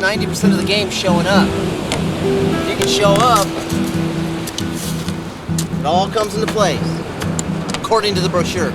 90% of the game showing up. If you can show up, it all comes into place, according to the brochure.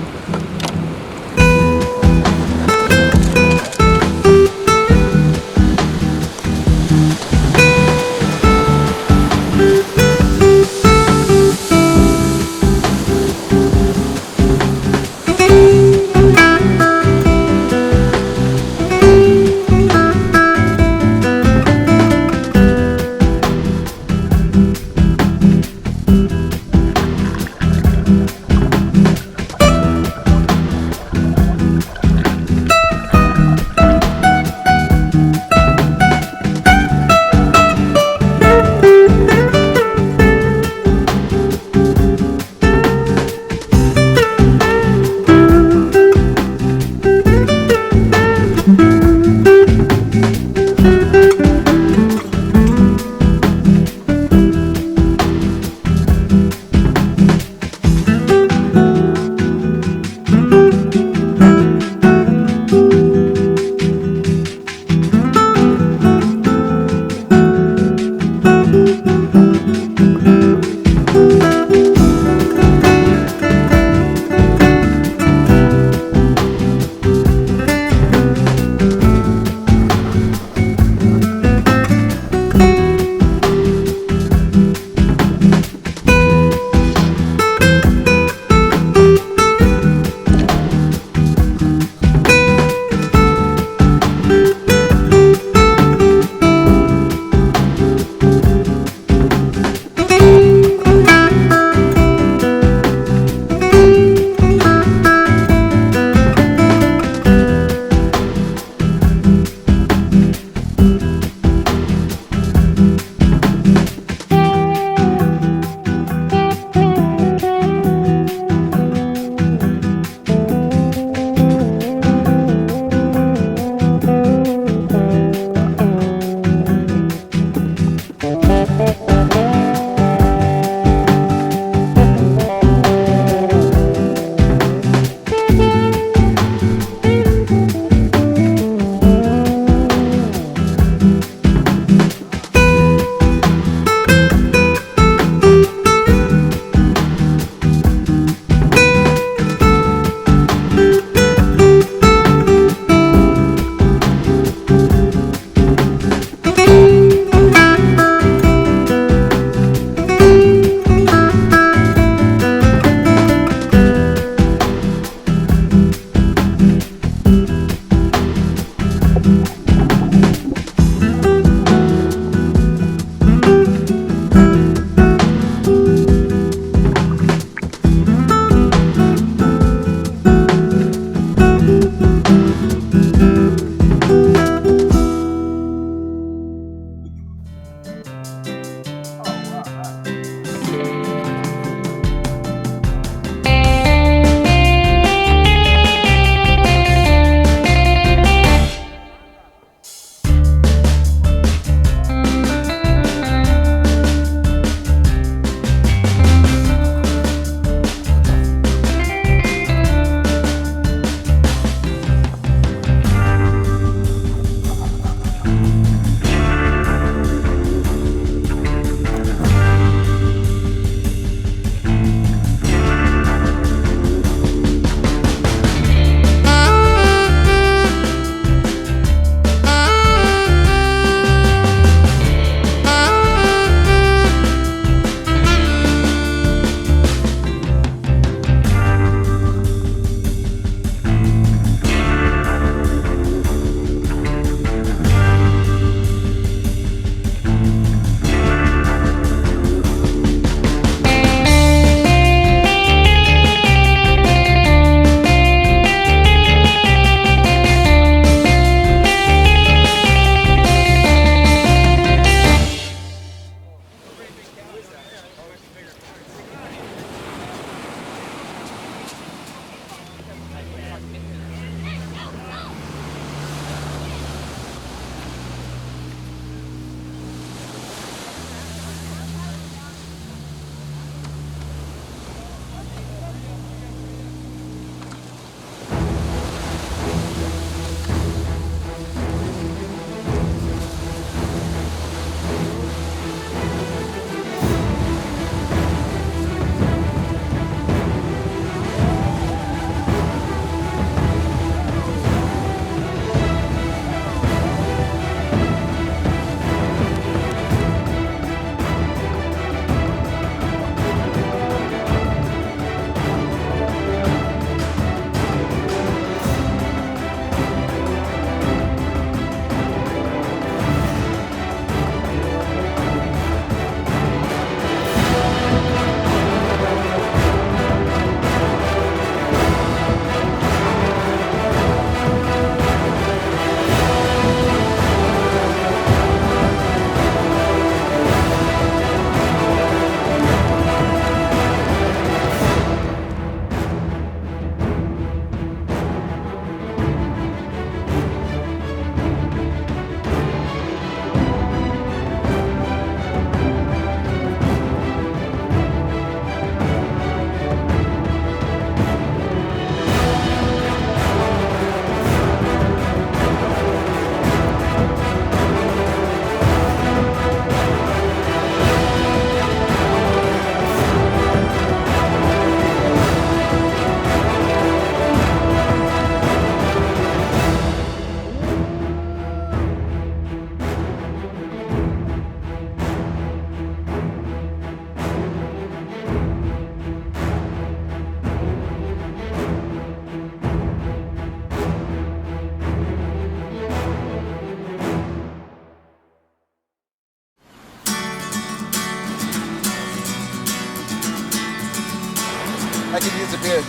I could use a beer.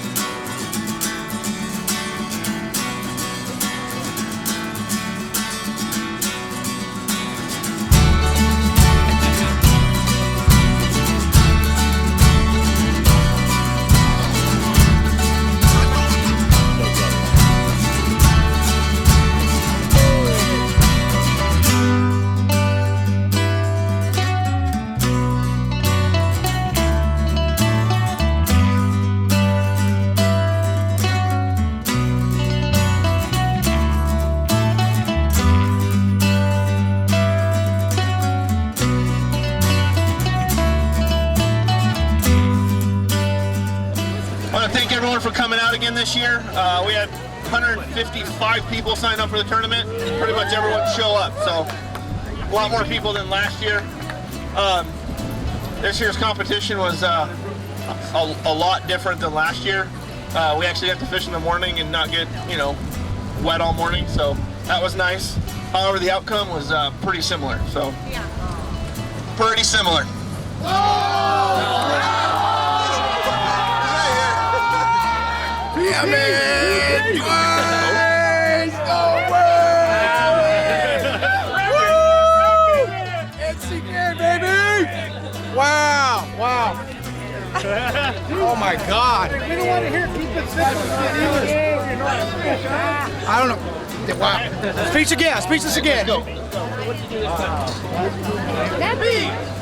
Thank everyone for coming out again this year. We had 155 people sign up for the tournament. Pretty much everyone show up, so a lot more people than last year. This year's competition was a lot different than last year. We actually got to fish in the morning and not get, wet all morning, so that was nice. However, the outcome was pretty similar, so pretty similar. Yeah, man! Praise the world! NCK, baby! Wow, wow. Oh my God. We don't want to hear keep it simple. I don't know. Wow. Speech again, speechless again. Go.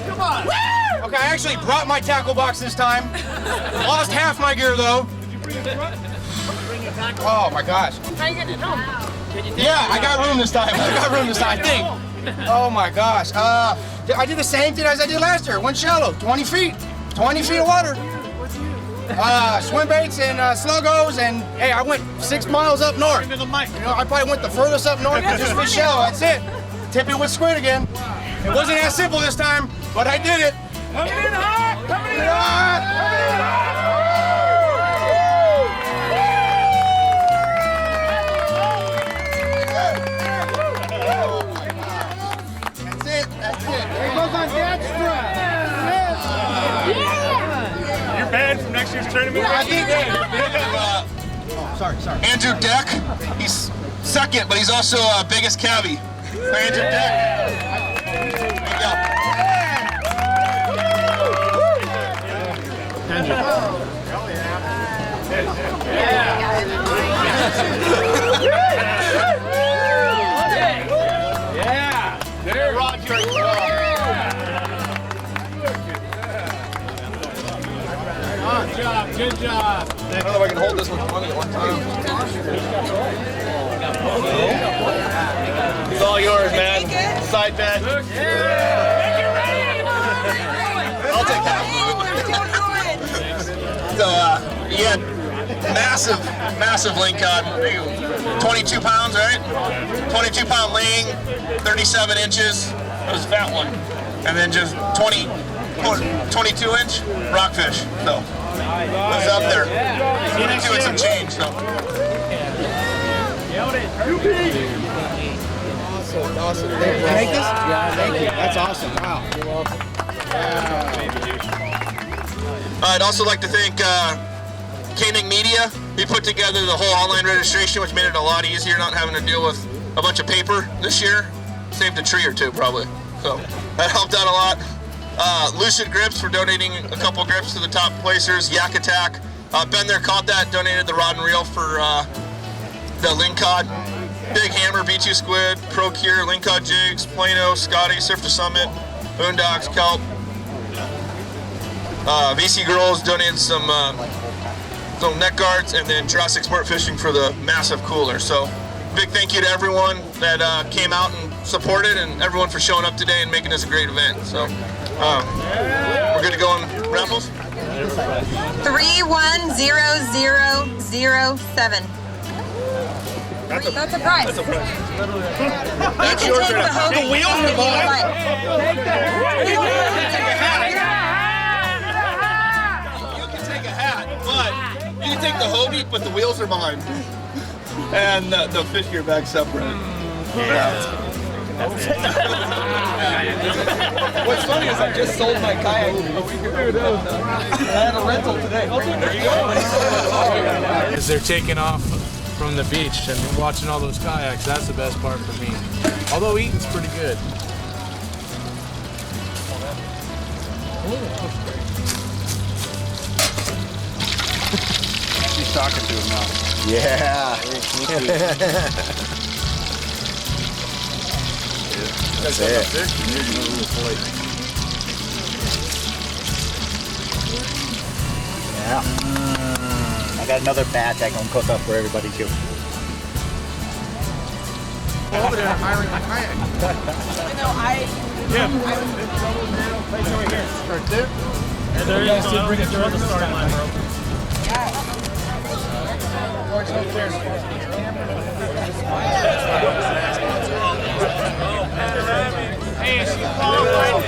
Come on. Okay, I actually brought my tackle box this time. Lost half my gear though. Oh my gosh. How you getting it home? Yeah, I got room this time. I think. Oh my gosh. I did the same thing as I did last year. Went shallow, 20 feet. 20 feet of water. Swim baits and sluggos, and hey, I went 6 miles up north. I probably went the furthest up north and just fished shallow. That's it. Tip it with squid again. It wasn't as simple this time, but I did it. Coming in hot! Coming in hot! That's it. There goes on Dad's strap. You're banned from next year's tournament? I think sorry. Andrew Deck, he's second, but he's also biggest cabbie. Andrew Deck. There you go. There, Roger. Good job. I don't know if I can hold this with money at one time. It's all yours, man. Side bet. I'll take half of it. So, yeah, massive Lingcod. 22 pounds, right? 22 pound ling, 37 inches. That was a fat one. And then just 22 inch rockfish. So, it was up there. 22 and some change, so. Awesome. Thank you. Take this? Yeah, thank you. That's awesome. Wow. I'd also like to thank Kayak Media. He put together the whole online registration, which made it a lot easier not having to deal with a bunch of paper this year. Saved a tree or two, probably. So that helped out a lot. Lucid Grips for donating a couple grips to the top placers. Yak Attack. Ben there caught that, donated the rod and reel for the Lingcod. Big Hammer, B2 Squid, Procure, Lingcod Jigs, Plano, Scotty, Surf to Summit, Boondocks, Kelp. VC Girls donated some neck guards, and then Jurassic Sport Fishing for the massive cooler. So big thank you to everyone that came out and supported, and everyone for showing up today and making this a great event. So we're good to go on raffles. 310007. That's a prize. That's a prize. That's yours. The wheels are mine. You can take a hat, but you can take the Hobie, but the wheels are mine. And the fish gear bag separate. Yeah. What's funny is I just sold my kayak a week ago. I had a rental today. As they're taking off from the beach and watching all those kayaks, that's the best part for me. Although eating's pretty good. She's talking to him now. Yeah. That's it. Yeah. I got another batch I can cook up for everybody too. Over there hiring my kayak. Right there. And there you guys did bring it through the starting line, bro. Hey, she qualified.